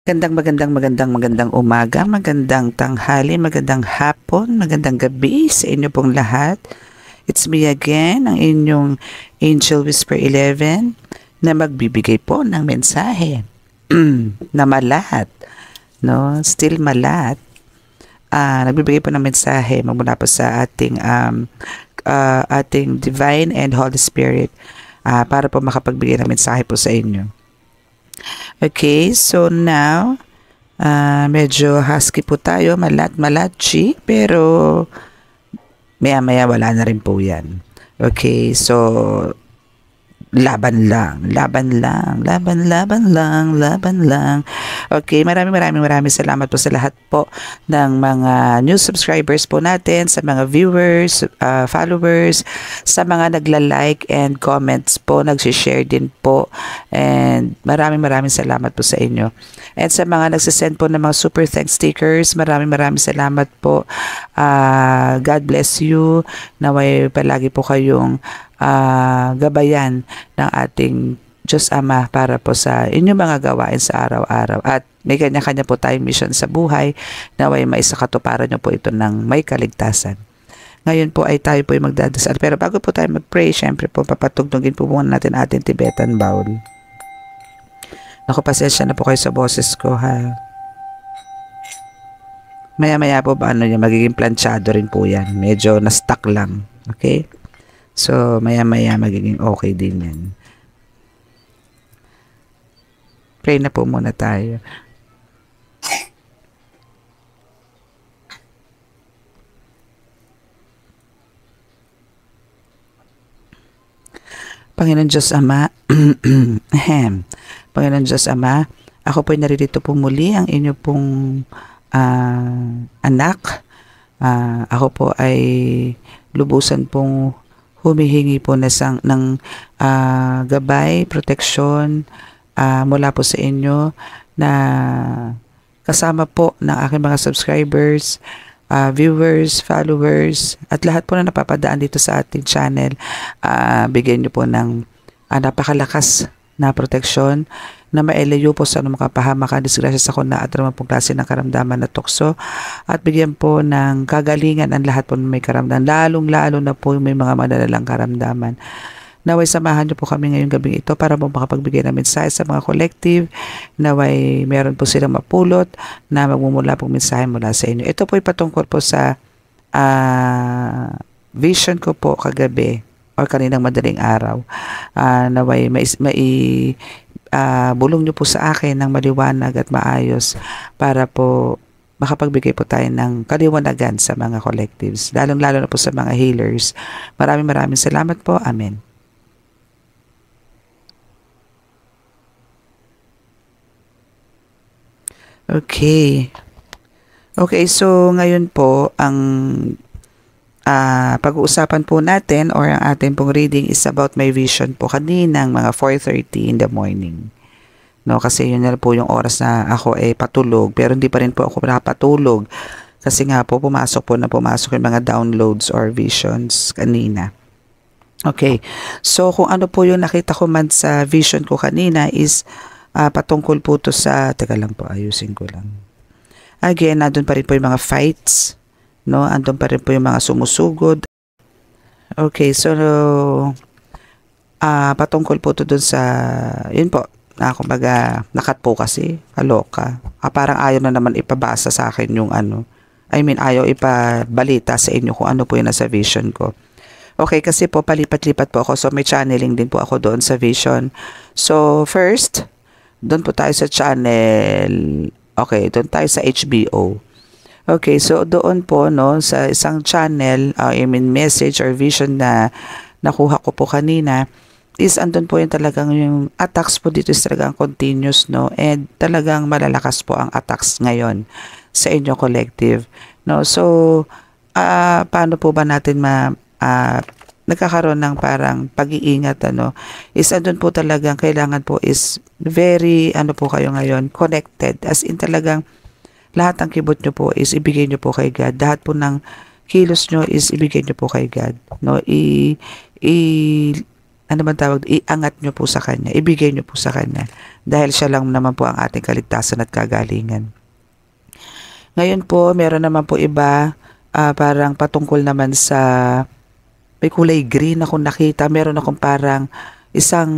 Magandang umaga, magandang tanghali, magandang hapon, magandang gabi sa inyo pong lahat. It's me again, ang inyong Angel Whisper 11 na magbibigay po ng mensahe na malat, no? Still malat. Nagbibigay po ng mensahe mula po sa ating Divine and Holy Spirit para po makapagbigay ng mensahe po sa inyo. Okay, so now, medyo husky po tayo, malat-chi, pero maya-maya wala na rin po yan. Okay, so laban lang. Okay, maraming salamat po sa lahat po ng mga new subscribers po natin, sa mga viewers, followers, sa mga nagla-like and comments po, nag-share din po. And maraming salamat po sa inyo. And sa mga nagsisend po ng mga super thanks stickers, maraming salamat po. God bless you. Naway palagi po kayong gabayan ng ating Diyos Ama para po sa inyong mga gawain sa araw-araw. At may kanya-kanya po tayong mission sa buhay, naway maisakatuparan nyo po ito ng may kaligtasan. Ngayon po ay tayo po ay magdadasal. Pero bago po tayo mag-pray, syempre po papatugtugin po muna natin ating Tibetan Bowl. Naku, pasensya na po kayo sa boses ko, ha. Maya-maya po magiging planchado rin po yan. Medyo na-stuck lang. Okay? So, maya-maya magiging okay din yan. Pray na po muna tayo. Panginoon Diyos Ama, Panginoon Diyos Ama, ako po'y naririto po muli ang inyo pong anak. Ako po ay lubusan pong humihingi po ng gabay, proteksyon mula po sa inyo na kasama po ng aking mga subscribers, viewers, followers, at lahat po na napapadaan dito sa ating channel. Bigyan niyo po ng napakalakas na proteksyon na mailayo po sa anumang kapahamakan, disgrasya sa kuna at anumang pong klase ng karamdaman na tukso, at bigyan po ng kagalingan ang lahat po na may karamdaman, lalong-lalo na po may mga malalalang karamdaman. Naway samahan niyo po kami ngayong gabi ito para po makapagbigay ng mensahe sa mga collective. Naway meron po silang mapulot na magmumula pong mensahe mula sa inyo. Ito po ay patungkol po sa vision ko po kagabi or kaninang madaling araw. Naway bulong niyo po sa akin ng maliwanag at maayos para po makapagbigay po tayo ng kaliwanagan sa mga collectives, lalong-lalo na po sa mga healers. Maraming salamat po. Amen. Okay. Okay, so ngayon po ang pag-uusapan po natin or ang ating pong reading is about my vision po kaninang mga 4:30 in the morning. No, kasi yun na po yung oras na ako ay patulog, pero hindi pa rin po ako napatulog kasi nga po pumasok yung mga downloads or visions kanina. Okay, so kung ano po yung nakita ko man sa vision ko kanina is patungkol po to sa, teka lang po, ayusin ko lang. Again, nandun pa rin po yung mga fights, no? Andun pa rin po yung mga sumusugod. Okay, so patungkol po to dun sa, yun po, kumbaga, nakat po kasi, kaloka. Parang ayaw na naman ipabasa sa akin yung ayaw ipabalita sa inyo kung ano po yung nasa vision ko. Okay, kasi po palipat-lipat po ako, so may channeling din po ako doon sa vision. So first, doon po tayo sa channel, okay, doon tayo sa HBO. Okay, so doon po, no, sa isang channel, message or vision na nakuha ko po kanina, is andun po yung talagang yung attacks po dito is talagang continuous, no, and talagang malalakas po ang attacks ngayon sa inyo collective, no. So, paano po ba natin nagkakaroon ng parang pag-iingat, is andun po talagang kailangan po is very, po kayo ngayon, connected, as in talagang lahat ng kibot nyo po is ibigay nyo po kay God. Lahat po ng kilos nyo is ibigay nyo po kay God, no. ano man tawag, iangat nyo po sa Kanya, ibigay nyo po sa Kanya. Dahil siya lang naman po ang ating kaligtasan at kagalingan. Ngayon po, meron naman po iba, parang patungkol naman sa, may kulay green akong nakita. Meron akong parang isang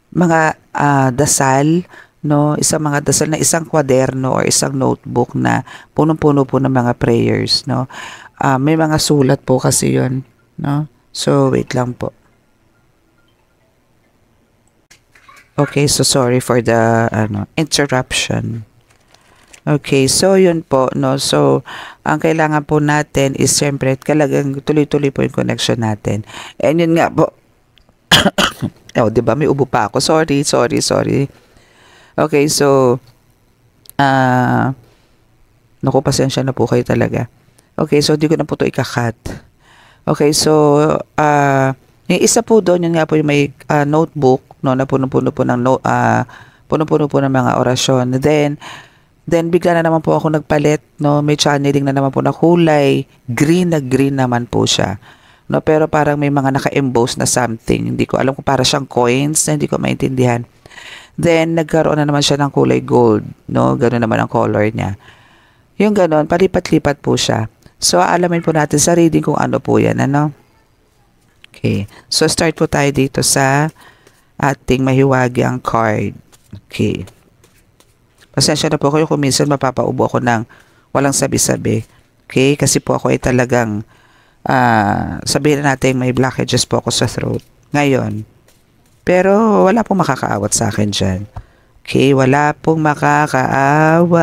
mga dasal, no? Isang mga dasal na isang kwaderno or isang notebook na punong-puno po ng mga prayers, no? May mga sulat po kasi yun, no? So, wait lang po. Okay, so sorry for the interruption. Okay, so yun po, no? So, ang kailangan po natin is siyempre talagang tuloy-tuloy po yung connection natin. And yun nga po, oh, 'di ba may ubo pa ako. Sorry. Okay, so naku, pasensya na po kayo talaga. Okay, so di ko na po 'to ika-cut. Okay, so yung isa po doon, yun nga po yung may notebook, no, na punong-puno po ng punong-puno po ng mga orasyon. Then bigla na naman po ako nagpalit, no, may channeling na naman po na kulay green naman po siya. No, pero parang may mga naka-emboss na something. Hindi ko alam kung para siyang coins na hindi ko maintindihan. Then nagkaroon na naman siya ng kulay gold, no, ganoon naman ang color niya. Yung ganoon, palipat-lipat po siya. So alamin po natin sa reading kung ano po 'yan, ano. Okay. So, start po tayo dito sa ating mahiwagang card. Okay. Pasensya na po kayo kung minsan mapapaubo ako ng walang sabi-sabi. Okay? Kasi po ako ay talagang sabihin na natin may blockages po ako sa throat. Ngayon. Pero wala pong makakaawat sa akin dyan. Okay? Wala pong makakaawat.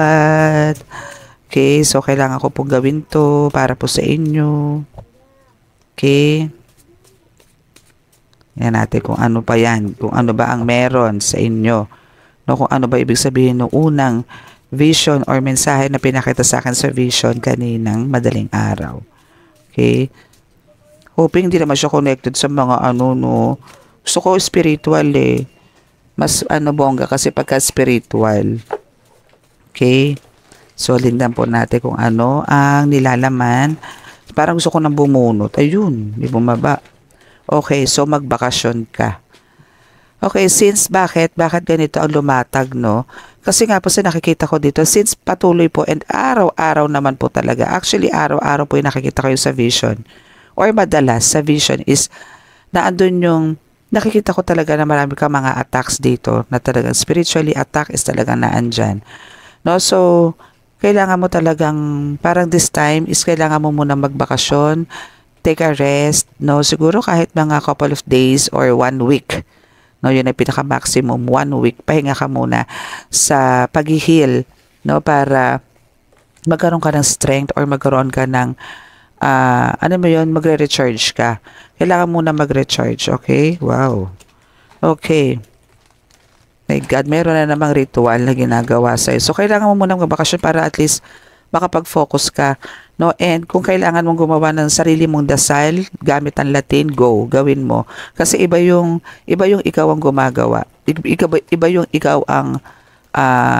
Okay? So, kailangan ko pong gawin to para po sa inyo. Okay? Yan natin kung ano pa yan, kung ano ba ang meron sa inyo, no, kung ano ba ibig sabihin ng unang vision or mensahe na pinakita sa akin sa vision kaninang madaling araw. Okay? Hoping hindi naman siya connected sa mga no. Gusto ko spiritual eh. Mas bongga kasi pagka spiritual. Okay? So, lindan po natin kung ano ang nilalaman. Parang gusto ko nang bumunot. Ayun, may bumaba. Okay, so magbakasyon ka. Okay, since bakit ganito ang lumatag, no? Kasi nga po sa nakikita ko dito, since patuloy po and araw-araw naman po talaga. Actually, araw-araw po yung nakikita ko sa vision. Or madalas sa vision is naandun yung nakikita ko talaga na marami kang mga attacks dito na talagang spiritually attack is talagang naandyan. No, so kailangan mo talagang parang this time is kailangan mo muna magbakasyon. Take a rest, no? Siguro kahit mga couple of days or 1 week. No, yun ay pinaka-maximum, 1 week. Pahinga ka muna sa pag-heal, no? Para magkaroon ka ng strength or magkaroon ka ng, magre-recharge ka. Kailangan muna mag-recharge, okay? Wow. Okay. My God, meron na namang ritual na ginagawa sa'yo. So, kailangan mo muna magbakasyon para at least makapag-focus ka, no? And kung kailangan mong gumawa ng sarili mong dasal gamit ang Latin, gawin mo. Kasi iba yung ikaw ang gumagawa. Iba yung ikaw ang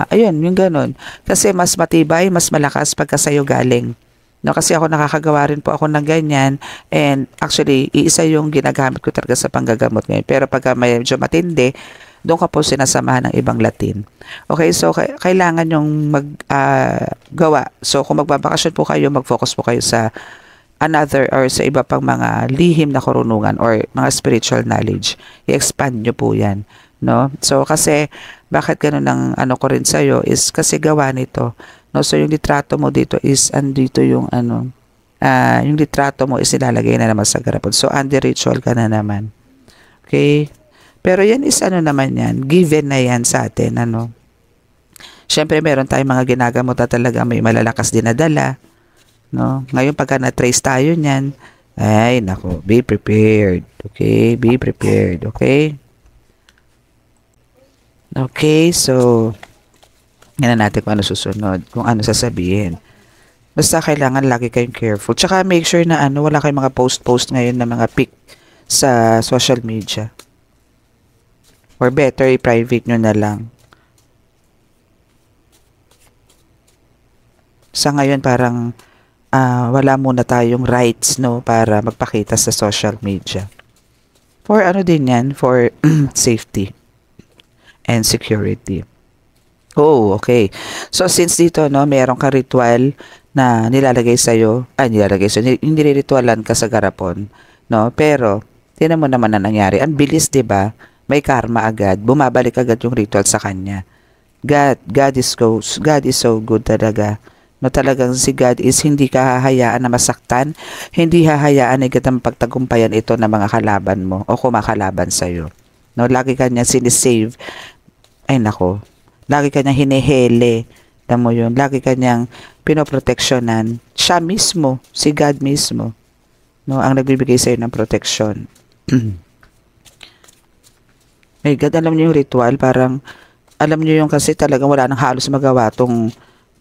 ayun, yung ganun. Kasi mas matibay, mas malakas pagka sa'yo galing. No, kasi ako nakakagawa rin po ako ng ganyan, and actually iisa yung ginagamit ko talaga sa panggagamot ngayon. Pero pagka medyo matindi, doon ka po sinasamahan ng ibang Latin. Okay, so kailangan yung gawa. So kung magbabakasyon po kayo, mag-focus po kayo sa another or sa iba pang mga lihim na karunungan or mga spiritual knowledge. I-expand nyo po yan. No? So kasi bakit ganun ang ko rin sa'yo is kasi gawa nito. No? So yung litrato mo dito is andito yung yung litrato mo is nilalagay na naman sa garapon. So under ritual ka na naman. Okay? Pero yan is naman yan, given na yan sa atin, Siyempre, meron tayong mga ginagamot na talaga may malalakas din na dala, no? Ngayon, pagka na-trace tayo niyan, ay, nako, be prepared, okay? Be prepared, okay? Okay, so, yan na natin kung ano susunod, kung ano sasabihin. Basta kailangan lagi kayong careful. Tsaka make sure na wala kayong mga post ngayon na mga pic sa social media. Or better, i-private nyo na lang. Sa ngayon, parang wala muna tayong rights, no, para magpakita sa social media. For ano din yan, for safety and security. Oh, okay. So, since dito, no, meron ka ritual na nilalagay sa'yo, nilalagay sa'yo, niliritualan ka sa garapon, no? Pero, tinan mo naman na nangyari. Ang bilis, di ba? May karma agad. Bumabalik agad yung ritual sa kanya. God is so good talaga. No, talagang si God is hindi ka hahayaan na masaktan, hindi hahayaan na igatang pagtagumpayan ito ng mga kalaban mo o kumakalaban sa'yo. No, lagi ka niya sinisave. Ay nako, lagi ka niya hinihele. Tamo yun, lagi ka niyang pinoproteksyonan. Siya mismo, si God mismo, no, ang nagbibigay sa'yo ng proteksyon. May God, alam niyo yung ritual, parang alam niyo yung kasi talagang wala nang halos magawa tong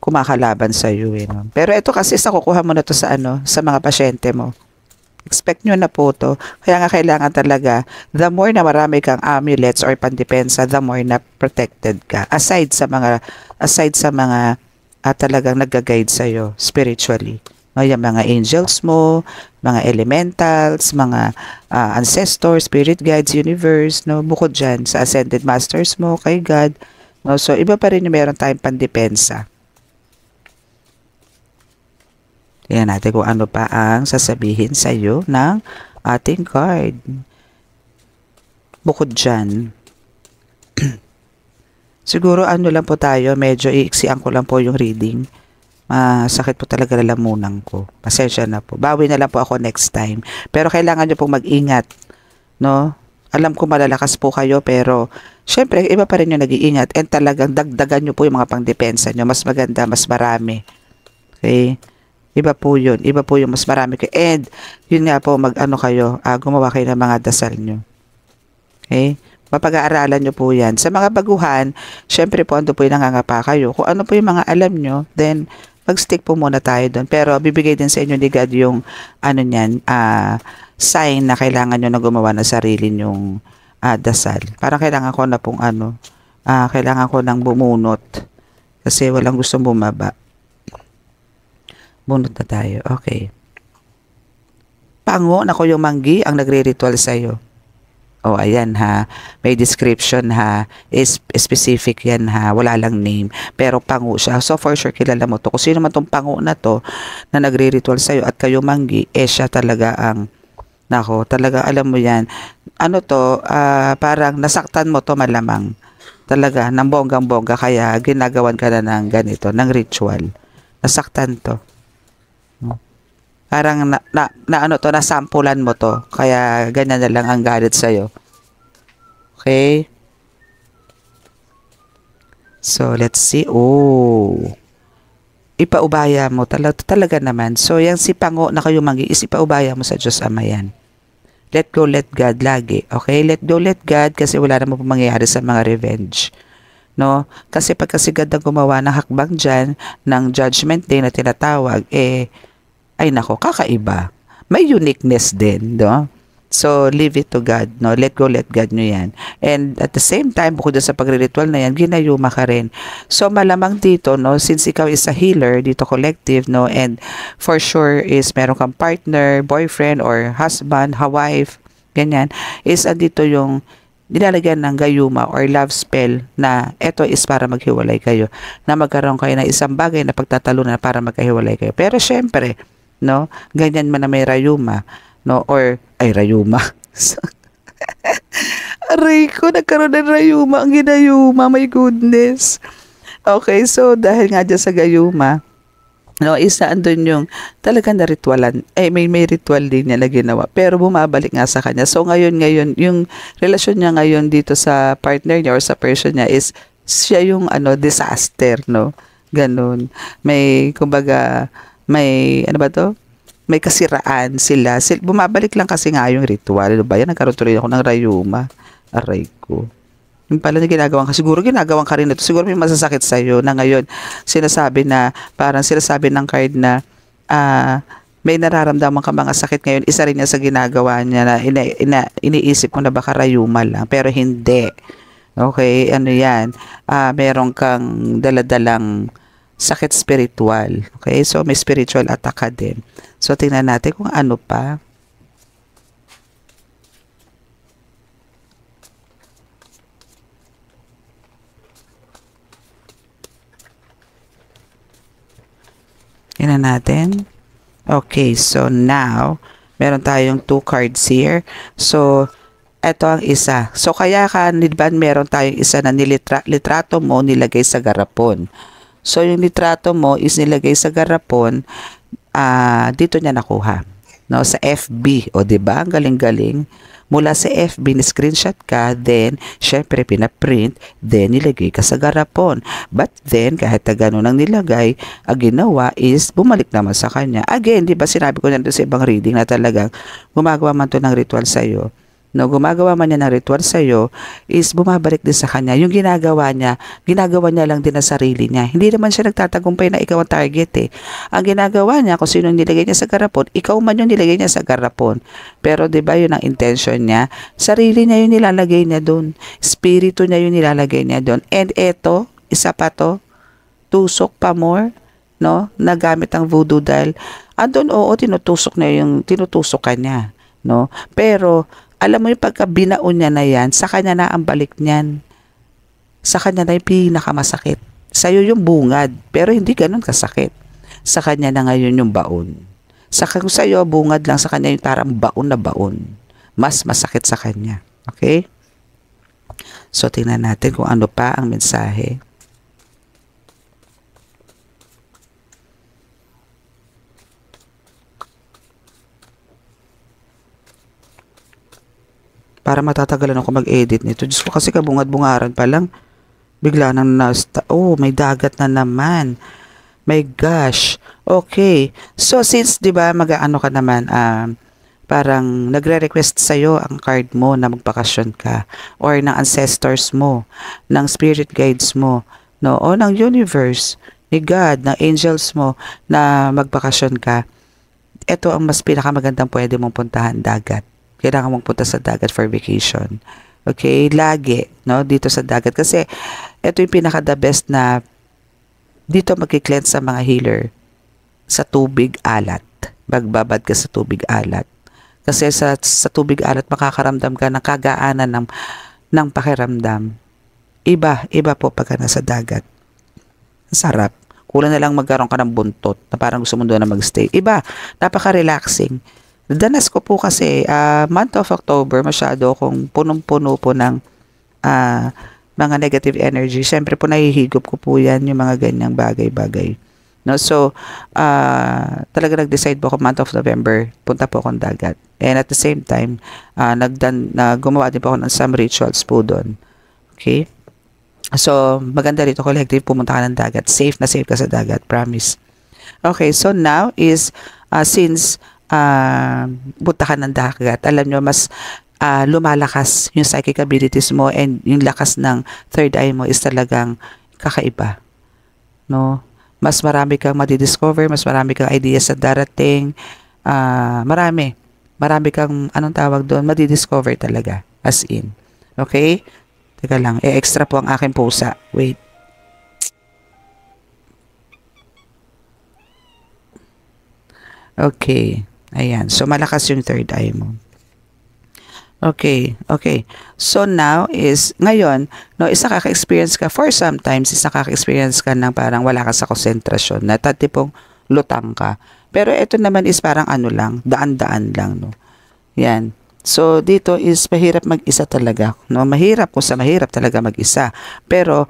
kumakalaban sa iyo, no? Pero ito kasi kukuha mo na to sa sa mga pasyente mo. Expect nyo na po to. Kaya nga kailangan talaga, the more na marami kang amulets or pandepensa, the more na protected ka. Aside sa mga talagang nag-guide sa iyo spiritually. No, yung mga angels mo, mga elementals, mga ancestors, spirit guides, universe, no, bukod dyan sa ascended masters mo, kay God. No, so iba pa rin yung meron tayong pandepensa. Tingnan natin kung ano pa ang sasabihin sa iyo ng ating card. Bukod dyan, siguro lang po tayo, medyo iiksian ko lang po yung reading. Sakit po talaga lalamunan ko. Pasensya na po. Bawi na lang po ako next time. Pero kailangan nyo pong mag-ingat. No? Alam ko malalakas po kayo, pero syempre, iba pa rin yung nag-iingat. And talagang dagdagan nyo po yung mga pangdepensa nyo. Mas maganda, mas marami. Okay? Iba po yun. Iba po yung mas marami kayo. And, yun nga po, kayo, gumawa kayo ng mga dasal nyo. Okay? Mapag-aaralan nyo po yan. Sa mga baguhan, syempre po, ando po yung nangangapa kayo. Kung ano po yung mga alam nyo, then, mag-stick po muna tayo doon. Pero, bibigay din sa inyo ni God yung, sign na kailangan nyo na gumawa ng sarili nyong dasal. Parang kailangan ko na pong kailangan ko nang bumunot. Kasi walang gustong bumaba. Bunot na tayo. Okay. Pango na ko yung manggi ang nagre-ritual sa'yo. Oh, ayan ha. May description ha. Specific yan ha. Wala lang name. Pero pango siya. So for sure kilala mo to. Kung sino man tong pango na to na nagre-ritual sa'yo at kayo manggi, siya talaga ang talaga alam mo yan. Parang nasaktan mo to malamang. Talaga, ng bonggang-bongga kaya ginagawan ka na ng ganito, ng ritual. Nasaktan to. Parang nasampulan mo to. Kaya ganyan na lang ang galit sa'yo. Okay? So, let's see. Oh. Ipaubaya mo. Talaga naman. So, yung si Pango na kayo is ipaubaya mo sa Diyos Ama yan. Let go, let God lagi. Okay? Let go, let God kasi wala naman po mangyayari sa mga revenge. No? Kasi pagka si God na gumawa ng hakbang dyan, ng judgment day na tinatawag, ay nako, kakaiba. May uniqueness din, no? So, leave it to God, no? Let go, let God nyo yan. And at the same time, bukod sa pagre-ritual na yan, ginayuma ka rin. So, malamang dito, no? Since ikaw is a healer, dito collective, no? And for sure is meron kang partner, boyfriend, or husband, wife, ganyan, is andito yung nilalagyan ng gayuma or love spell na eto is para maghiwalay kayo. Na magkaroon kayo ng isang bagay na pagtatalunan para magkahiwalay kayo. Pero syempre, no? Ganyan man na may rayuma, no? Or, ay, rayuma. Aray ko, nagkaroon ng rayuma. Ang ginayuma, my goodness. Okay, so, dahil nga dyan sa gayuma, no, isa andun yung talagang na ritualan. May ritual din niya na ginawa. Pero bumabalik nga sa kanya. So, ngayon, yung relasyon niya ngayon dito sa partner niya or sa person niya is siya yung, disaster, no? Ganun. May, kumbaga, may kasiraan sila. Bumabalik lang kasi nga yung ritual. Ano ba yan? Nagkaroon tuloy ako ng rayuma. Aray ko. Yung pala na ginagawa ka. Siguro ginagawa ka rin ito. Siguro may masasakit sa'yo na ngayon parang sinasabi ng card na may nararamdaman ka mga sakit ngayon. Isa rin niya sa ginagawa niya na iniisip mo na baka rayuma lang. Pero hindi. Okay? Ano yan? Meron kang daladalang sakit spiritual. Okay? So, may spiritual attack ka din. So, tingnan natin kung ano pa. Tingnan natin. Okay, so now, meron tayong 2 cards here. So, eto ang isa. So, kaya ka, Nidban, meron tayong isa na litrato mo nilagay sa garapon. So, yung litrato mo is nilagay sa garapon, dito niya nakuha. No, sa FB. O, diba? Ang galing-galing. Mula sa FB, ni-screenshot ka, then, syempre, pinaprint, then, nilagay ka sa garapon. But then, kahit na gano'n ang nilagay, ang ginawa is, bumalik naman sa kanya. Again, di ba, sinabi ko na doon sa ibang reading na talagang gumagawa man to ng ritual sa'yo. No, gumagawa man niya ng ritual sa'yo, is bumabalik din sa kanya. Yung ginagawa niya lang din na sarili niya. Hindi naman siya nagtatagumpay na ikaw ang target eh. Ang ginagawa niya, kung sino nilagay niya sa garapon, ikaw man yung nilagay niya sa garapon. Pero 'di ba yun ang intention niya? Sarili niya yung nilalagay niya doon. Espiritu niya yung nilalagay niya doon. And eto, isa pa to, tusok pa more, no? Nagamit ang voodoo dahil andun, oo, tinutusok ka niya, no? Pero alam mo yung pagka binaon niya na yan, sa kanya na ang balik niyan. Sa kanya na yung pinakamasakit. Sa'yo yung bungad, pero hindi ganun kasakit. Sa kanya na ngayon yung baon. Sa'yo, bungad lang, sa kanya yung parang baon na baon. Mas masakit sa kanya. Okay? So, tingnan natin kung ano pa ang mensahe. Para matatagalan ako mag-edit nito. Diyos ko, kasi kabungad-bungaran pa lang. Bigla nang may dagat na naman. My gosh. Okay. So, since, di ba, mag-ano ka naman, parang nagre-request sa'yo ang card mo na magbakasyon ka, or ng ancestors mo, ng spirit guides mo, no, o ng universe, ni God, ng angels mo, na magbakasyon ka. Ito ang mas pinakamagandang pwede mong puntahan, dagat. Kailangan mong punta sa dagat for vacation. Okay? Lagi, no? Dito sa dagat. Kasi, ito yung pinaka-the best na dito magki-cleanse sa mga healer sa tubig alat. Magbabad ka sa tubig alat. Kasi sa tubig alat, makakaramdam ka ng kagaanan ng pakiramdam. Iba po pagka nasa dagat. Sarap. Kulang na lang magkaroon ka ng buntot na parang gusto mo doon na mag-stay. Iba. Napaka-relaxing. Danas ko po kasi month of October masyado akong punong-puno po ng mga negative energy. Siyempre po nahihigop ko po yan yung mga ganyang bagay-bagay. No? So, talaga nag-decide po ako month of November, punta po akong dagat. And at the same time, gumawa din po ako ng some rituals po doon. Okay? So, maganda rito collective, pumunta ka ng dagat. Safe na safe ka sa dagat, promise. Okay, so now is, since punta ka ng dagat, alam nyo, mas lumalakas yung psychic abilities mo, and yung lakas ng third eye mo is talagang kakaiba. No? Mas marami kang madidiscover, mas marami kang ideas sa darating, marami kang, anong tawag doon, madidiscover talaga, as in. Okay? Teka lang, extra po ang aking pusa. Wait. Okay. Ayan. So, malakas yung third eye mo. Okay. Okay. So, now is, ngayon, no, is nakaka-experience ka, for sometimes, is nakaka-experience ka ng parang wala ka sa konsentrasyon, na tatipong lutang ka. Pero ito naman is parang ano lang, daan-daan lang, no. Yan. So, dito is mahirap mag-isa talaga, no. Mahirap kung sa mahirap talaga mag-isa. Pero,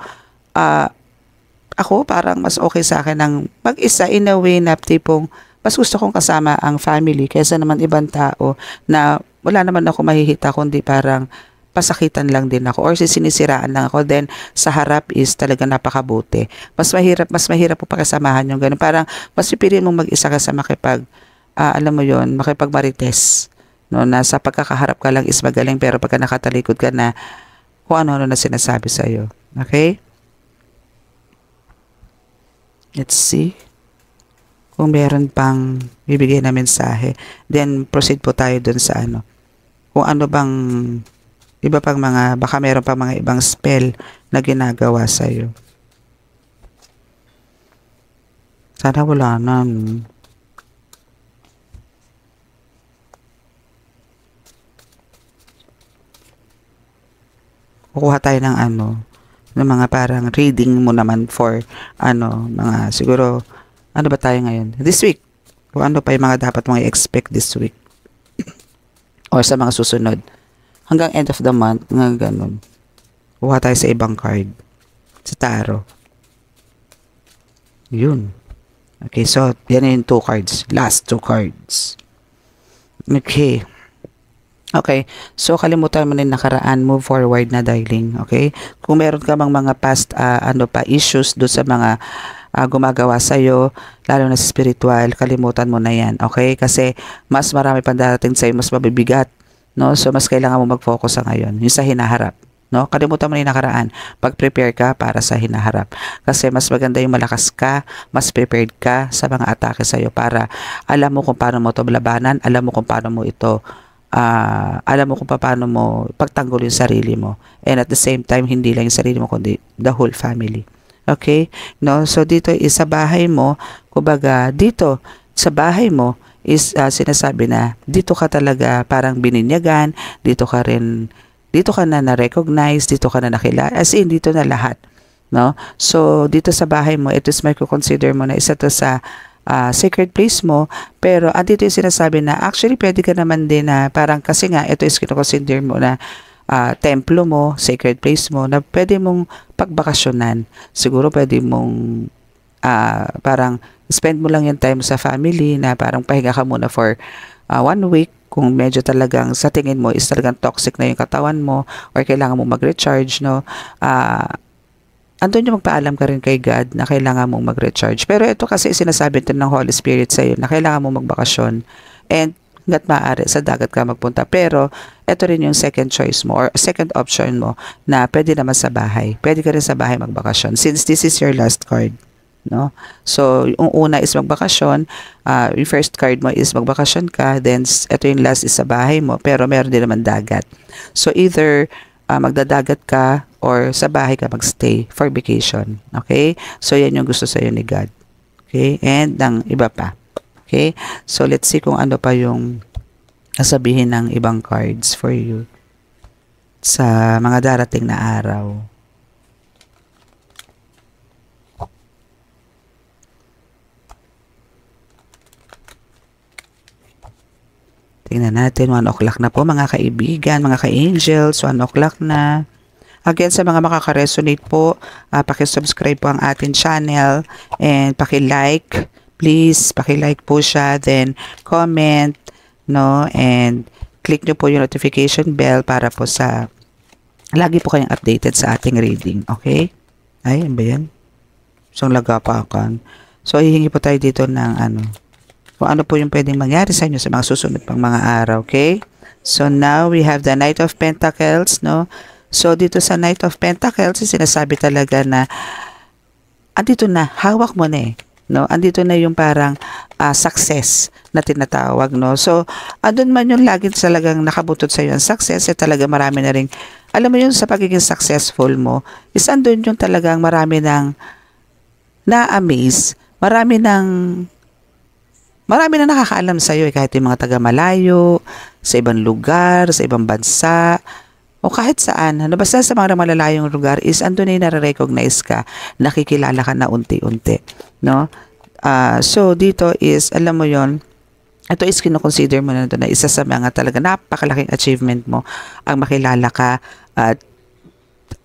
ako parang mas okay sa akin ng mag-isa in a way na tipong mas gusto kong kasama ang family kaysa naman ibang tao na wala naman ako mahihita kundi parang pasakitan lang din ako or sinisiraan lang ako. Then sa harap is talaga napakabuti. Mas mahirap po pakisamahan yung ganun. Parang mas pipiliin mong mag-isa ka sa alam mo yon, makipagmarites. No, na sa pagkakaharap ka lang is magaling, pero pagka nakatalikod ka na, kung ano-ano na sinasabi sa'yo. Okay? Let's see kung meron pang bibigay na mensahe. Then, proceed po tayo dun sa ano. Kung ano bang, iba pang mga, baka meron pang mga ibang spell na ginagawa sa'yo. Sana wala na. Kukuha tayo ng ano, ng mga parang reading mo naman for, ano, mga siguro Ano ba tayo ngayon? This week. Kung ano pa yung mga dapat mong i-expect this week. Or sa mga susunod. Hanggang end of the month, nga ganun. Kuha tayo sa ibang card. Sa tarot. Yun. Okay, so, yan yung 2 cards. Last 2 cards. Okay. Okay, so kalimutan mo na yung nakaraan, move forward na, darling. Okay? Kung meron ka mang mga past issues do sa mga gumagawa sa'yo, lalo na sa spiritual, kalimutan mo na yan. Okay? Kasi mas marami pang darating sa'yo, mas mabibigat. No? So, mas kailangan mo mag-focus sa ngayon. Yung sa hinaharap. No? Kalimutan mo na yung nakaraan. Pag-prepare ka para sa hinaharap. Kasi mas maganda yung malakas ka, mas prepared ka sa mga atake sa'yo para alam mo kung paano mo ito labanan, alam mo kung paano mo ito alam mo kung paano mo pagtanggol yung sarili mo. And at the same time, hindi lang yung sarili mo, kundi the whole family. Okay? No? So, dito is sa bahay mo, kumbaga, dito sa bahay mo is sinasabi na dito ka talaga parang bininyagan, dito ka na na-recognize, dito ka na nakilala, as in, dito na lahat. No? So, dito sa bahay mo, ito is may consider mo na isa to sa sacred place mo, pero andito yung sinasabi na actually pwede ka naman din na parang kasi nga ito is kinoconsider mo na templo mo, sacred place mo na pwede mong pagbakasyonan. Siguro pwede mong parang spend mo lang yung time sa family na parang pahinga ka muna for 1 week kung medyo talagang sa tingin mo is talagang toxic na yung katawan mo or kailangan mo mag-recharge, no? Andun yung magpaalam ka rin kay God na kailangan mong mag-recharge. Pero ito kasi sinasabi ito ng Holy Spirit sa'yo na kailangan mong magbakasyon. And hanggat maaari, sa dagat ka magpunta. Pero ito rin yung second choice mo or second option mo na pwede naman sa bahay. Pwede ka rin sa bahay magbakasyon since this is your last card. No? So, yung una is magbakasyon. Yung first card mo is magbakasyon ka. Then, ito yung last is sa bahay mo. Pero meron din naman dagat. So, either magdadagat ka or sa bahay ka magstay for vacation. Okay? So, yan yung gusto sa'yo ni God. Okay? And ng iba pa. Okay? So, let's see kung ano pa yung sasabihin ng ibang cards for you sa mga darating na araw. Tingnan natin, 1 o'clock na po mga kaibigan, mga ka-angels, 1 o'clock na. Again, sa mga makaka-resonate po, paki-subscribe po ang ating channel and paki-like, please, paki-like po siya, then comment, no, and click nyo po yung notification bell para po sa, lagi po kayong updated sa ating reading, okay? Ay, ano ba yan? Isang lagapakan. So, hihingi po tayo dito ng kung ano po yung pwedeng mangyari sa inyo sa mga susunod pang mga araw, okay? So, now we have the Knight of Pentacles, no? So, dito sa Knight of Pentacles, sinasabi talaga na andito na, hawak mo na no? Andito na yung parang success na tinatawag, no? So, andun man yung lagi talagang nakabutot sa iyo ang success, talaga marami na rin, alam mo yun sa pagiging successful mo, is andun yung talagang marami ng na-amaze, marami na nakakaalam sa iyo, kahit yung mga taga-malayo, sa ibang lugar, sa ibang bansa, o kahit saan. Basta sa mga malalayong lugar is andun na yung nare-recognize ka, nakikilala ka na unti-unti. No? So, dito is, alam mo yon, ito is kinoconsider mo na ito na isa sa mga talaga napakalaking achievement mo ang makilala ka at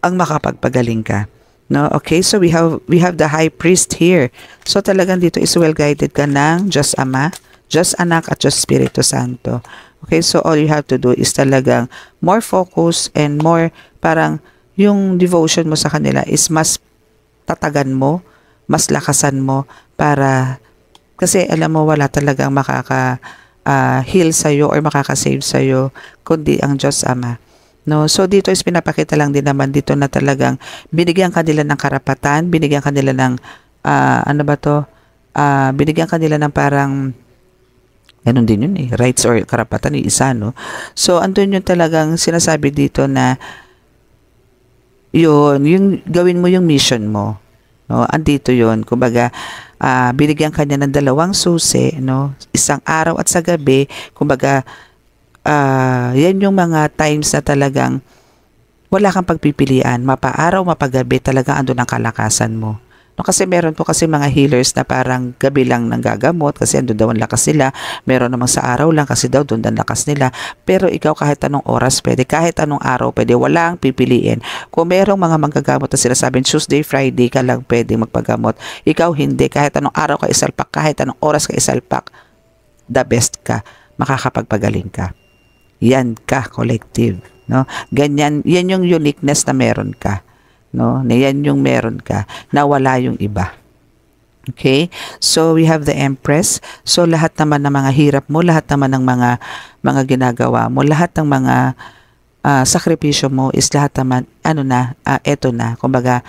ang makapagpagaling ka. No, okay, so we have the High Priest here. So talagang dito is well guided ka ng Diyos Ama, Diyos Anak at Diyos Espiritu Santo. Okay, so all you have to do is talagang more focus and more parang yung devotion mo sa kanila is mas tatagan mo, mas lakasan mo para kasi alam mo wala talagang heal sa'yo or makaka-save sa'yo kundi ang Diyos Ama. No, so dito is pinapakita lang din naman dito na talagang binigyan kanila ng karapatan, binigyan kanila ng binigyan kanila ng parang ganun din yun rights or karapatan ni isa, no. So andun yung talagang sinasabi dito na yung gawin mo yung mission mo, no. Andito yun, kumbaga binigyan kanya ng 2 susi, no, isang araw at sa gabi, kumbaga yan yung mga times na talagang wala kang pagpipilian, mapaaraw, mapagabi, talaga andun ang kalakasan mo. No, kasi meron po kasi mga healers na parang gabi lang nang gagamot kasi andun daw ang lakas nila. Meron namang sa araw lang kasi daw doon ang lakas nila. Pero ikaw kahit anong oras pwede, kahit anong araw pwede, walang pipiliin. Kung merong mga manggagamot na sila sabing Tuesday, Friday ka lang pwede magpagamot. Ikaw hindi, kahit anong araw ka isalpak, kahit anong oras ka isalpak, the best ka, makakapagpagaling ka. Yan ka, collective. No? Ganyan, yan yung uniqueness na meron ka. No, na yan yung meron ka, na wala yung iba. Okay? So, we have the Empress. So, lahat naman ng mga hirap mo, lahat naman ng mga ginagawa mo, lahat ng mga sakripisyo mo is lahat naman, eto na, kumbaga,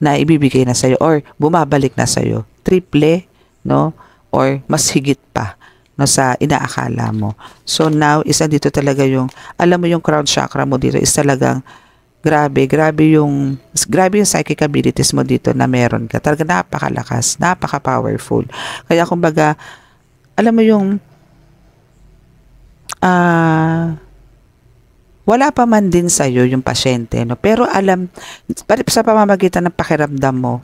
na ibibigay na sa'yo or bumabalik na sa'yo. Triple, no? Or mas higit pa, no, sa inaakala mo. So, now, isa dito talaga yung, alam mo yung crown chakra mo dito is talagang grabe yung psychic abilities mo dito na meron ka. Talaga napakalakas, napaka-powerful. Kaya kumbaga, alam mo yung wala pa man din sa'yo yung pasyente, no? Pero alam, sa pamamagitan ng pakiramdam mo,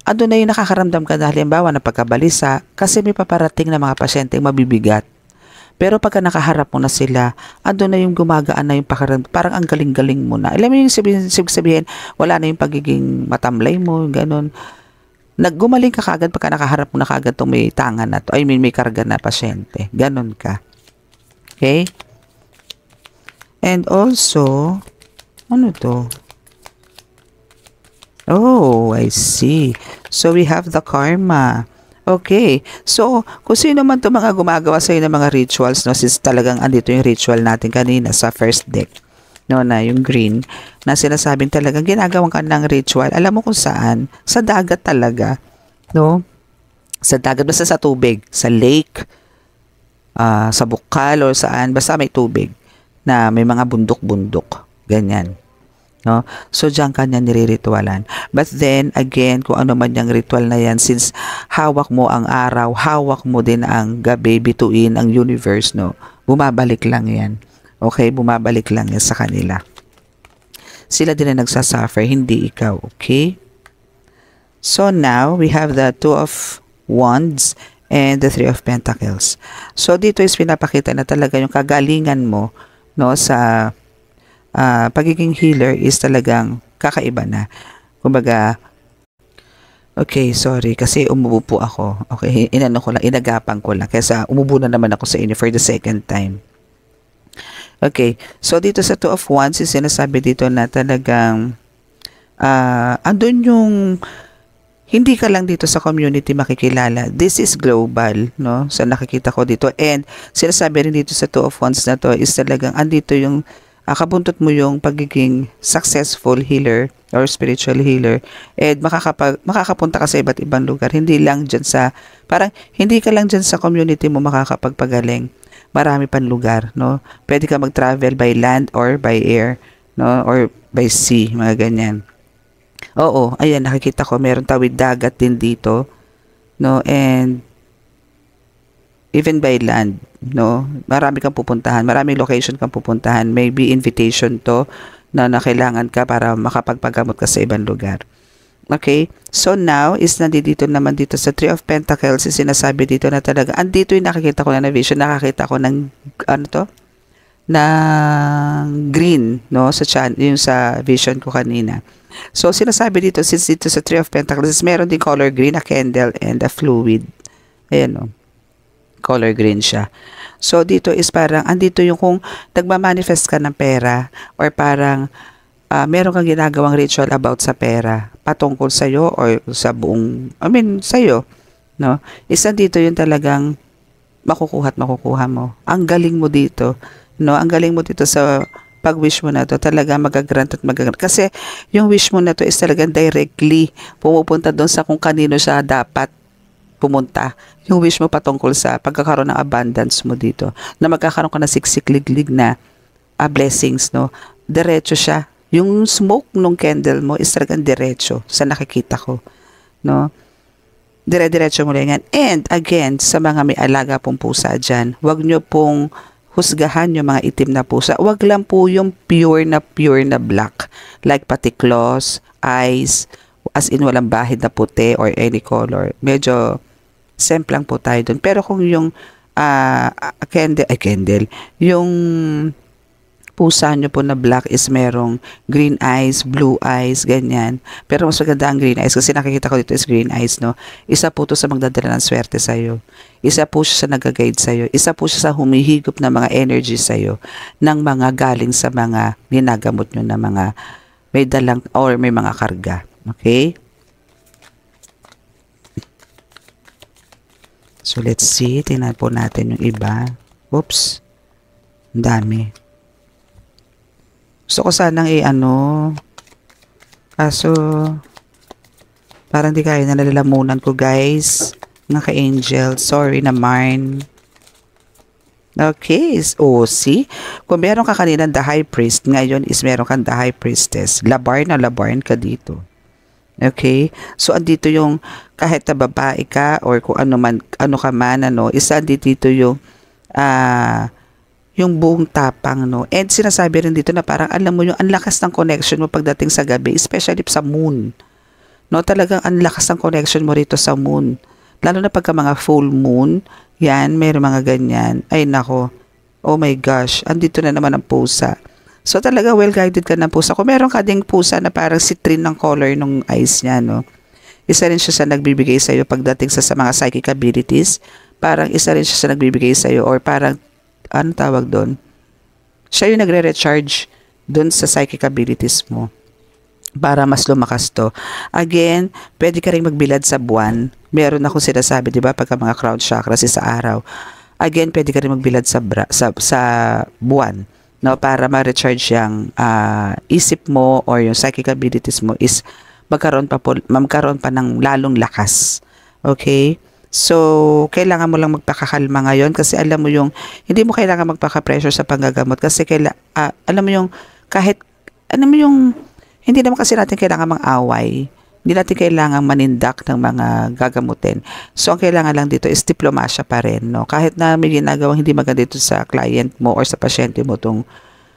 ando na yung nakakaramdam ka na halimbawa na pagkabalisa kasi may paparating na mga pasyente mabibigat. Pero pagka nakaharap mo na sila, ando na yung gumagaan na yung pakiramdam. Parang ang galing-galing mo na. Alam mo yung sabihin, wala na yung pagiging matamlay mo, ganun. Naggumaling ka kagad pagka nakaharap mo na kagad itong may tangan na to. I mean, may karga na pasyente. Ganun ka. Okay? And also, ano to? Oh, I see. So, we have the karma. Okay. So, kung sino man itong mga gumagawa sa'yo ng mga rituals, no, since talagang andito yung ritual natin kanina sa first deck, no, na yung green, na sinasabing talagang ginagawang ka ng ritual, alam mo kung saan? Sa dagat talaga, no? Sa dagat, basta sa tubig, sa lake, sa bukal, or saan, basta may tubig, na may mga bundok-bundok, ganyan. No? So, diyan kanya nire-ritualan. But then, again, kung ano man yung ritual na yan, since hawak mo ang araw, hawak mo din ang gabi, bituin, ang universe, no? Bumabalik lang yan. Okay? Bumabalik lang yan sa kanila. Sila din na nagsasuffer, hindi ikaw. Okay? So, now, we have the Two of Wands and the Three of Pentacles. So, dito is pinapakita na talaga yung kagalingan mo, no, sa pagiging healer is talagang kakaiba na. Kumbaga, okay, sorry, kasi umubo po ako. Okay, inagapan ko lang. Kaya umubo na naman ako sa inyo for the second time. Okay, so dito sa Two of Wands, sinasabi dito na talagang andun yung hindi ka lang dito sa community makikilala. This is global, no? So nakikita ko dito. And sinasabi rin dito sa Two of Wands na to is talagang andito yung kabuntot mo yung pagiging successful healer or spiritual healer, and makakapunta ka sa iba't ibang lugar. Hindi lang dyan parang hindi ka lang dyan sa community mo makakapagpagaling. Marami pang lugar, no? Pwede ka mag-travel by land or by air, no? Or by sea, mga ganyan. Oo, ayan, nakikita ko, meron tawid dagat din dito, no? And even by land, no? Marami kang pupuntahan, maraming location kang pupuntahan, maybe invitation to na kailangan ka para makapagpagamot ka sa ibang lugar. Okay? So now, is nandito naman dito sa Three of Pentacles, sinasabi dito na talaga, andito yung nakikita ko na vision, nakakita ko ng, ano to? Ng green, no? Yung sa vision ko kanina. So, sinasabi dito, since dito sa Three of Pentacles, meron din color green, a candle, and a fluid. Ayan, no? Color green siya. So, dito is parang, andito yung kung nagmamanifest ka ng pera or parang meron kang ginagawang ritual about sa pera patungkol sa'yo or sa buong, sa'yo, no? Is andito yung talagang makukuha mo. Ang galing mo dito, no? Ang galing mo dito sa pag-wish mo na to, talaga magagrant at magagrant. Kasi yung wish mo na to is talagang directly pumupunta doon sa kung kanino siya dapat pumunta. Yung wish mo patungkol sa pagkakaroon ng abundance mo dito. Na magkakaroon ka ng siksik-liglig na blessings, no? Diretso siya. Yung smoke nung candle mo is talagang diretso sa nakikita ko, no? Dire-diretso mo lang yan. And again, sa mga may alaga pong pusa dyan, wag nyo pong husgahan yung mga itim na pusa. Wag lang po yung pure na black. Like pati claws, eyes, as in walang bahid na puti or any color. Medyo simple lang po tayo dun. Pero kung yung candle, yung pusa nyo po na black is merong green eyes, blue eyes, ganyan. Pero mas maganda ang green eyes kasi nakikita ko dito is green eyes, no? Isa po to sa magdadala ng swerte sa'yo. Isa po siya sa nag-guide sa'yo. Isa po siya sa humihigop na mga energy sa'yo ng mga galing sa mga ginagamot nyo na mga may dalang or may mga karga. Okay? So, let's see. Tingnan po natin yung iba. Oops. Ang dami. Gusto ko sanang kaso parang di kaya na nalalamunan ko, guys. Mga ka-angel. Sorry naman. Okay. Oh, see? Kung meron ka kanina the high priest, ngayon is meron kang the high priestess. Labar na labarn ka dito. Okay? So, andito yung kahit na babae ka or kung ano ka man, isa dito yung buong tapang, no? And sinasabi rin dito na parang alam mo yung ang lakas ng connection mo pagdating sa gabi, especially sa moon. No, talagang ang lakas ng connection mo rito sa moon. Lalo na pagka mga full moon, yan, mayroong mga ganyan. Ay nako, oh my gosh, andito na naman ang pusa. So talaga well-guided ka ng pusa. Kung meron ka ding pusa na parang citrine ng color ng eyes niya, no? Isa rin siya sa nagbibigay sa'yo pagdating sa mga psychic abilities. Parang isa rin siya sa nagbibigay sa'yo or parang ano tawag doon? Siya yung nagre-recharge doon sa psychic abilities mo para mas lumakas to. Again, pwede ka rin magbilad sa buwan. Meron akong sinasabi, di ba, pagka mga crown chakras sa araw. Again, pwede ka rin magbilad sa buwan, no, para ma-recharge yung isip mo or yung psychic abilities mo is magkaroon pa ng lalong lakas. Okay? So, kailangan mo lang magpakakalma ngayon kasi alam mo yung, hindi mo kailangan magpaka-pressure sa panggagamot kasi alam mo yung, kahit, alam mo yung, hindi naman kasi natin kailangan mang-away. Hindi natin kailangan manindak ng mga gagamutin. So, ang kailangan lang dito is diplomasya pa rin, no? Kahit na may ginagawang hindi maganda dito sa client mo or sa pasyente mo itong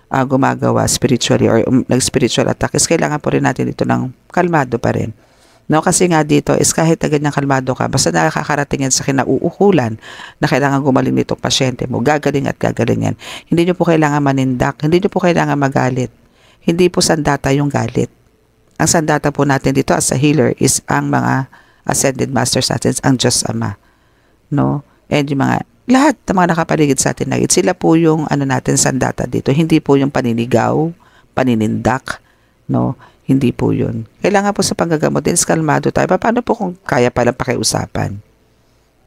gumagawa spiritually or nag-spiritual attack, is kailangan po rin natin dito ng kalmado pa rin. No, kasi nga dito is kahit na ganyan kalmado ka, basta nakakarating yan sa kinauukulan na kailangan gumaling nitong pasyente mo, gagaling at gagaling yan. Hindi nyo po kailangan manindak, hindi nyo po kailangan magalit. Hindi po sandata yung galit. Ang sandata po natin dito as a healer is ang mga ascended masters natin, ang Diyos Ama. No? And yung lahat ng mga nakapaligid sa atin, sila po yung natin sandata dito. Hindi po yung paninigaw, paninindak, no? Hindi po yun. Kailangan po sa panggagamot din, kalmado tayo. Paano po kung kaya palang pakiusapan?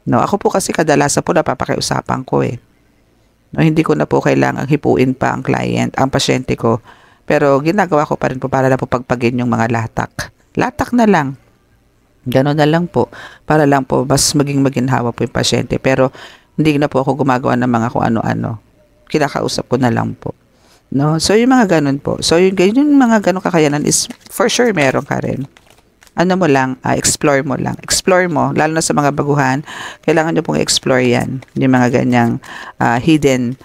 No, ako po kasi kadalasan po napapakiusapan ko eh. No, hindi ko na po kailangang hipuin pa ang client, ang pasyente ko. Pero ginagawa ko pa rin po para na po pagpagin yung mga latak. Latak na lang. Gano'n na lang po. Para lang po mas maging maginhawa po yung pasyente. Pero hindi na po ako gumagawa ng mga kung ano-ano. Kinakausap ko na lang po. No? So, yung mga ganun po. So, yung mga ganun kakayanan is for sure meron ka rin. Ano mo lang, explore mo lang. Explore mo, lalo na sa mga baguhan, kailangan nyo pong explore yan. Yung mga ganyang hidden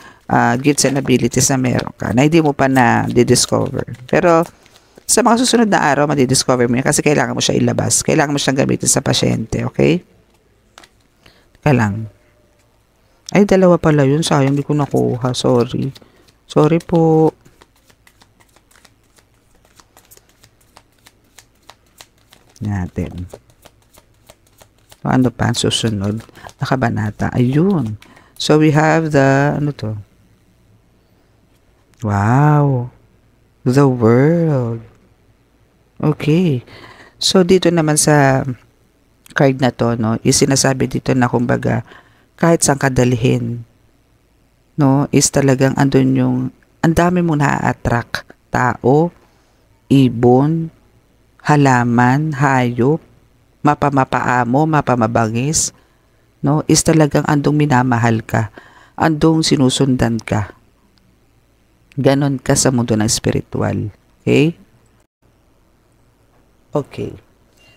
gifts and abilities na meron ka, na hindi mo pa na-discover. Pero, sa mga susunod na araw, madi-discover mo yan kasi kailangan mo siya ilabas. Kailangan mo siyang gamitin sa pasyente, okay? Kailangan. Ay, dalawa pala yun. Sayang, hindi ko nakuha. Sorry. Sorry po. Natin. Ano pa? Susunod. Nakabanata. Ayun. So, we have the, ano to? Wow. The world. Okay. So, dito naman sa card na to, no, sinasabi dito na kumbaga, kahit saan kadalhin, no, is talagang andun yung, ang dami mong na-attract. Tao, ibon, halaman, hayop, mapamapaamo, mapamabangis, no, is talagang andong minamahal ka. Andong sinusundan ka. Ganon ka sa mundo ng spiritual. Okay? Okay.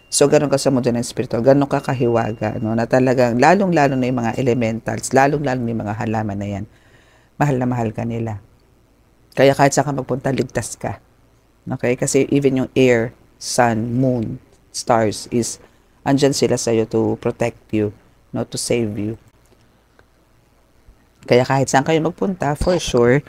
So, ganon ka sa mundo ng spiritual. Ganon ka kahiwaga, no, na talagang, lalong-lalo na yung mga elementals, lalong-lalo na yung mga halaman na yan. Mahal na mahal ka nila. Kaya kahit saan ka magpunta, ligtas ka. Okay? Kasi even yung air, sun, moon, stars is andyan sila sa'yo to protect you, no, to save you. Kaya kahit saan kayo magpunta, for sure,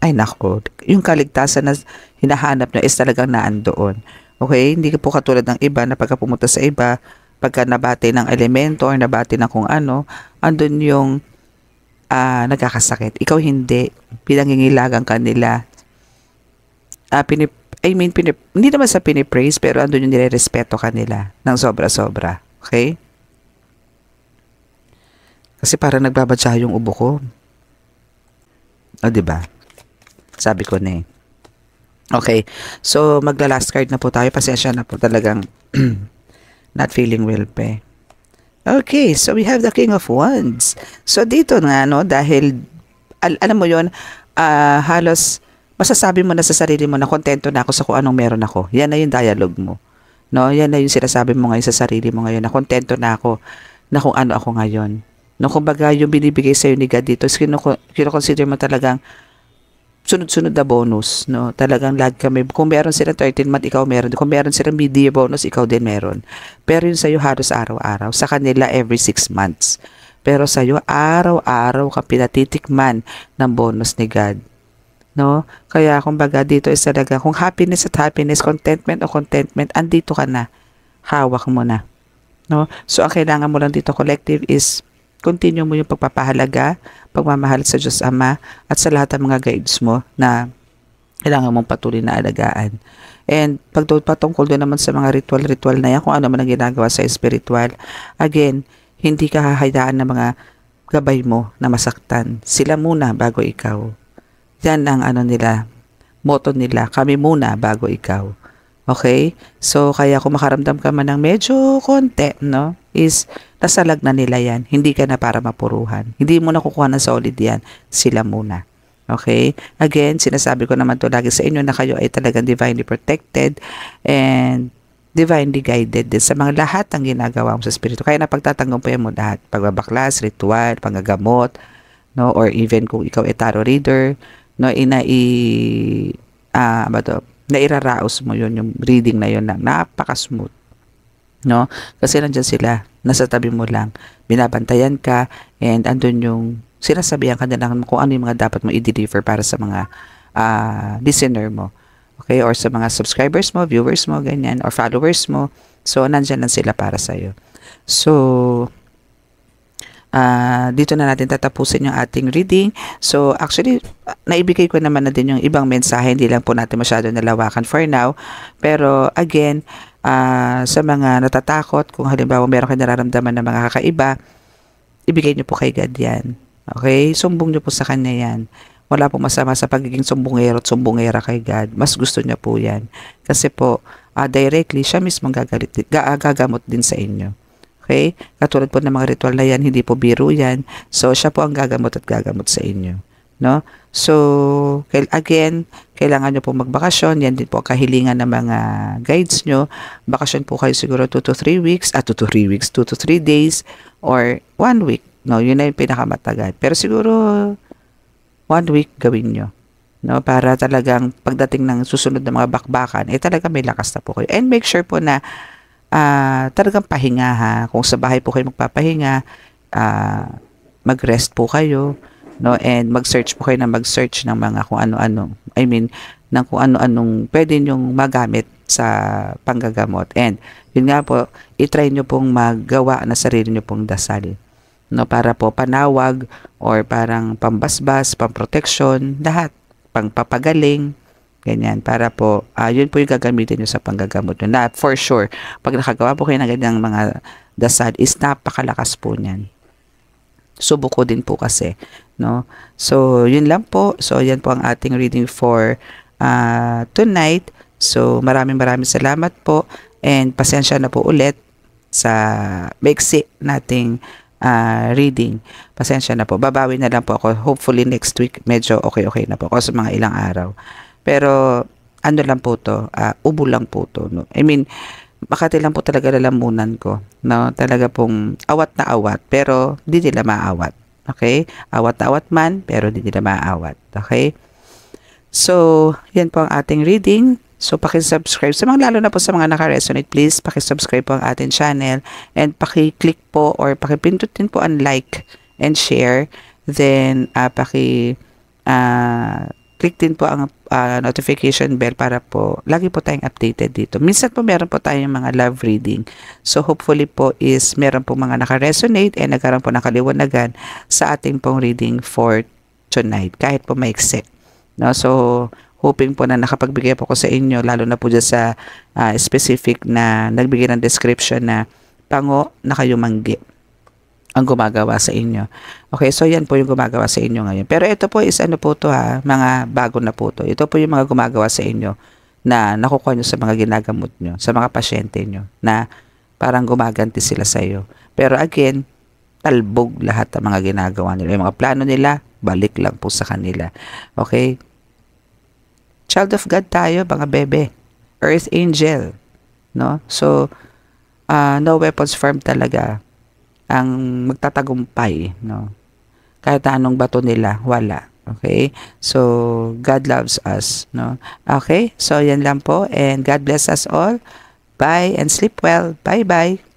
ay nako, yung kaligtasan na hinahanap nyo is talagang naandoon. Okay? Hindi po katulad ng iba na pagka pumunta sa iba, pagka nabati ng elemento or nabati ng kung ano, andun yung nagkakasakit. Ikaw hindi. Pinangingilagan ka nila. Hindi naman sa pinipraise, pero andun yung nire-respeto ka nila ng sobra-sobra. Okay? Kasi parang nagbabadya yung ubo ko. O, diba? Sabi ko na eh. Okay. So, magla-last card na po tayo. Pasensya na po talagang not feeling well pa eh. Okay. So, we have the King of Wands. So, dito nga, no, dahil, alam mo yun, halos, masasabi mo na sa sarili mo na kontento na ako sa kung anong meron ako. Yan na yung dialogue mo. No? Yan na yung sinasabi mo ngayon sa sarili mo ngayon na kontento na ako na kung ano ako ngayon. No, kumbaga, yung binibigay sa'yo ni God dito, kino-consider mo talagang sunod-sunod na bonus, no? Talagang lag kami. Kung meron silang 13-month, ikaw meron. Kung meron silang mid-year bonus, ikaw din meron. Pero yun sa'yo halos araw-araw. Sa kanila, every 6 months. Pero sa'yo, araw-araw ka pinatitikman ng bonus ni God. No? Kaya, kumbaga, dito is talaga, kung happiness at happiness, contentment o contentment, andito ka na. Hawak mo na. No? So, ang kailangan mo lang dito, collective, is continue mo yung pagpapahalaga, pagmamahal sa Diyos Ama, at sa lahat ng mga guides mo na kailangan mong patuloy na alagaan. And patungkol doon naman sa mga ritual na yan, kung ano man ang ginagawa sa spiritual, again, hindi ka hahayaan ng mga gabay mo na masaktan. Sila muna bago ikaw. Yan ang nila, motto nila, kami muna bago ikaw. Okay? So, kaya kung makaramdam ka man ng medyo konti, no, is nasalag na nila yan. Hindi ka na para mapuruhan. Hindi mo na kukuha ng solid yan. Sila muna. Okay? Again, sinasabi ko naman to lagi sa inyo na kayo ay talagang divinely protected and divinely guided din sa mga lahat ng ginagawa mo sa spirito. Kaya napagtatanggungpayan mo lahat. Pagbabaklas, ritual, panggagamot, no, or even kung ikaw ay tarot reader, no, nairaraos mo yun, yung reading na yun na napaka-smooth. No? Kasi nandyan sila, nasa tabi mo lang, binabantayan ka, and andun yung sinasabihan ka nila kung ano yung mga dapat mo i-deliver para sa mga listener mo. Okay? Or sa mga subscribers mo, viewers mo, ganyan, or followers mo. So, nandyan lang sila para sa'yo. So, dito na natin tatapusin yung ating reading. So, actually, naibigay ko naman na din yung ibang mensahe. Hindi lang po natin masyado nalawakan for now. Pero, again, sa mga natatakot, kung halimbawa meron kayo nararamdaman ng mga kakaiba, ibigay nyo po kay God yan. Okay? Sumbong nyo po sa Kanya yan. Wala pong masama sa pagiging sumbongero at sumbongera kay God. Mas gusto niya po yan. Kasi po, directly, siya mismo gagamot din sa inyo. Okay? Katulad po ng mga ritual na yan, hindi po biro yan. So, siya po ang gagamot at gagamot sa inyo. No? So, again, kailangan nyo po magbakasyon. Yan din po ang kahilingan ng mga guides nyo. Bakasyon po kayo siguro 2 to 3 weeks, 2 to 3 days, or 1 week. No? Yun na yung pinakamatagal. Pero siguro, 1 week gawin nyo. No? Para talagang pagdating ng susunod na mga bakbakan, talaga may lakas na po kayo. And make sure po na talagang pahinga ha. Kung sa bahay po kayo magpapahinga, mag-rest po kayo, no? And mag-search po kayo ng mga kung ano-ano. Ng kung ano-anong pwede nyong magamit sa panggagamot. And yun nga po, itry nyo pong maggawa na sarili nyo pong dasal. No? Para po panawag or parang pambasbas, pamproteksyon, lahat. Pangpapagaling. Ganyan, para po, yun po yung gagamitin nyo sa panggagamot nyo. Na for sure, pag nakagawa po kayo ng ganyang mga dasal, is napakalakas po niyan. Subuko din po kasi. No? So, yun lang po. So, yan po ang ating reading for tonight. So, maraming salamat po. And pasensya na po ulit sa maiksi nating reading. Pasensya na po. Babawi na lang po ako. Hopefully next week, medyo okay na po ako sa mga ilang araw. Pero, ano lang po to, ubo lang po to. No? Makati lang po talaga lalamunan ko. No? Talaga pong awat na awat, pero di nila maawat. Okay? Awat na awat man, pero di nila maawat. Okay? So, yan po ang ating reading. So, paki-subscribe. Sa mga lalo na po sa mga naka-resonate, please paki-subscribe po ang ating channel and paki-click po or paki-pindutin po ang like and share. Then, click din po ang notification bell para po lagi po tayong updated dito. Minsan po meron po tayong mga love reading. So, hopefully po is meron po mga naka-resonate and nagkaroon po ng kaliwanagan sa ating pong reading for tonight. Kahit po maikse. No? So, hoping po na nakapagbigay po ko sa inyo, lalo na po dyan sa specific na nagbigay ng description na pango na kayo manggi ang gumagawa sa inyo. Okay, so yan po yung gumagawa sa inyo ngayon. Pero ito po is ano po to ha, mga bago na po to. Ito po yung mga gumagawa sa inyo na nakukuha nyo sa mga ginagamot nyo, sa mga pasyente nyo, na parang gumaganti sila sa iyo. Pero again, talbog lahat ng mga ginagawa nila. Yung mga plano nila, balik lang po sa kanila. Okay? Child of God tayo, mga bebe. Earth angel. No? So, no weapons formed talaga ang magtatagumpay. No? Kahit anong bato nila, wala. Okay? So, God loves us. No? Okay? So, yan lang po. And God bless us all. Bye and sleep well. Bye-bye.